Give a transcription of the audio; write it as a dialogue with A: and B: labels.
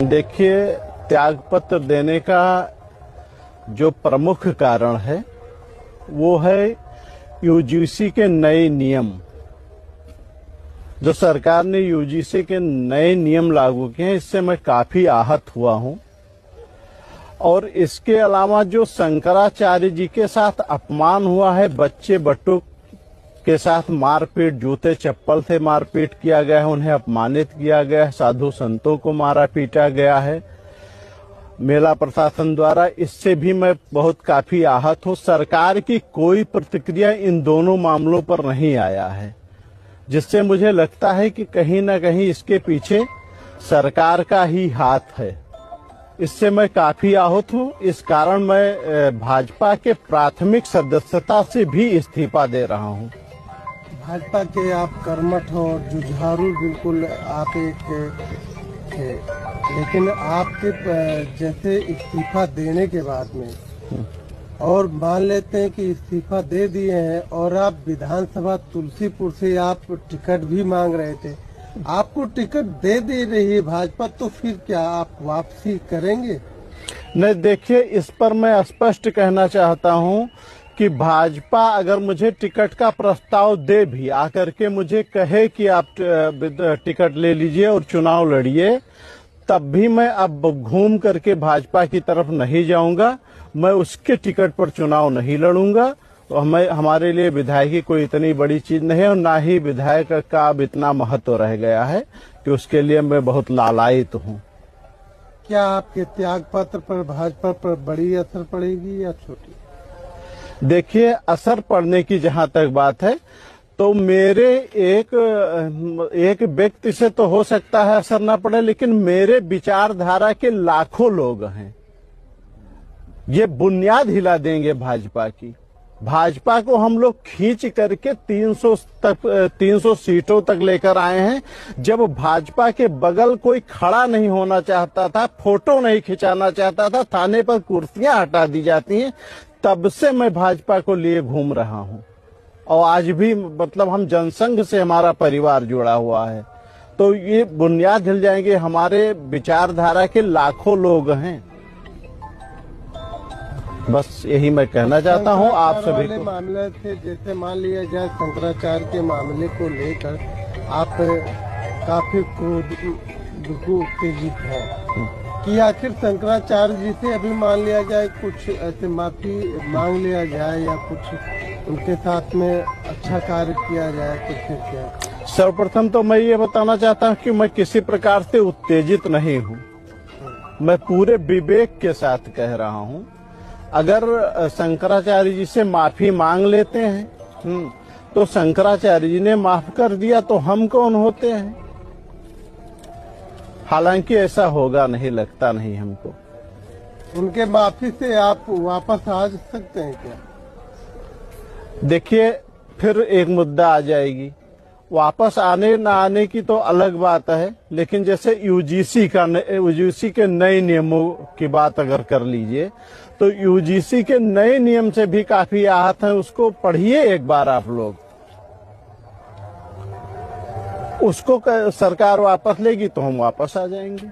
A: देखिए, त्यागपत्र देने का जो प्रमुख कारण है वो है यूजीसी के नए नियम। जो सरकार ने यूजीसी के नए नियम लागू किए हैं, इससे मैं काफी आहत हुआ हूं। और इसके अलावा जो शंकराचार्य जी के साथ अपमान हुआ है, बच्चे बटुक के साथ मारपीट, जूते चप्पल से मारपीट किया गया है, उन्हें अपमानित किया गया है, साधु संतों को मारा पीटा गया है मेला प्रशासन द्वारा, इससे भी मैं बहुत काफी आहत हूं। सरकार की कोई प्रतिक्रिया इन दोनों मामलों पर नहीं आया है, जिससे मुझे लगता है कि कहीं ना कहीं इसके पीछे सरकार का ही हाथ है। इससे मैं काफी आहत हूं। इस कारण मैं भाजपा के प्राथमिक सदस्यता से भी इस्तीफा दे रहा हूं।
B: भाजपा के आप कर्मठ हो, जुझारू बिल्कुल आप एक थे, लेकिन आपके जैसे इस्तीफा देने के बाद में और मान लेते हैं कि इस्तीफा दे दिए हैं और आप विधानसभा तुलसीपुर से आप टिकट भी मांग रहे थे, आपको टिकट दे दे रही है भाजपा, तो फिर क्या आप वापसी करेंगे?
A: नहीं, देखिए, इस पर मैं स्पष्ट कहना चाहता हूं कि भाजपा अगर मुझे टिकट का प्रस्ताव दे भी, आकर के मुझे कहे कि आप टिकट ले लीजिए और चुनाव लड़िए, तब भी मैं अब घूम करके भाजपा की तरफ नहीं जाऊंगा। मैं उसके टिकट पर चुनाव नहीं लड़ूंगा। तो हमारे लिए विधायकी कोई इतनी बड़ी चीज नहीं है, और ना ही विधायक का अब इतना महत्व रह गया है कि उसके लिए मैं बहुत लालायित हूँ।
B: क्या आपके त्याग पत्र पर भाजपा पर बड़ी असर पड़ेगी या छोटी?
A: देखिए, असर पड़ने की जहां तक बात है, तो मेरे एक व्यक्ति से तो हो सकता है असर ना पड़े, लेकिन मेरे विचारधारा के लाखों लोग हैं, ये बुनियाद हिला देंगे भाजपा की। भाजपा को हम लोग खींच करके 300 सीटों तक लेकर आए हैं। जब भाजपा के बगल कोई खड़ा नहीं होना चाहता था, फोटो नहीं खिंचाना चाहता था, थाने पर कुर्सियां हटा दी जाती हैं, तब से मैं भाजपा को लिए घूम रहा हूं। और आज भी मतलब हम जनसंघ से हमारा परिवार जुड़ा हुआ है, तो ये बुनियाद हिल जाएंगे। हमारे विचारधारा के लाखों लोग हैं। बस यही मैं कहना चाहता हूं आप सभी को।
B: मामले थे, जैसे मान लिया जाए शंकराचार्य के मामले को लेकर आप काफी उत्तेजित हैं कि आखिर शंकराचार्य जी से अभी मान लिया जाए कुछ ऐसे माफी मांग लिया जाए या कुछ उनके साथ में अच्छा कार्य किया जाए, तो फिर क्या?
A: सर्वप्रथम तो मैं ये बताना चाहता हूं कि मैं किसी प्रकार से उत्तेजित नहीं हूं। मैं पूरे विवेक के साथ कह रहा हूं। अगर शंकराचार्य जी से माफी मांग लेते हैं तो शंकराचार्य जी ने माफ कर दिया, तो हम कौन होते हैं? हालांकि ऐसा होगा नहीं, लगता नहीं हमको।
B: उनके माफी से आप वापस आ सकते हैं क्या?
A: देखिए, फिर एक मुद्दा आ जाएगी। वापस आने ना आने की तो अलग बात है, लेकिन जैसे यूजीसी के नए नियमों की बात अगर कर लीजिए, तो यूजीसी के नए नियम से भी काफी आहत है। उसको पढ़िए एक बार आप लोग। उसको सरकार वापस लेगी तो हम वापस आ जाएंगे।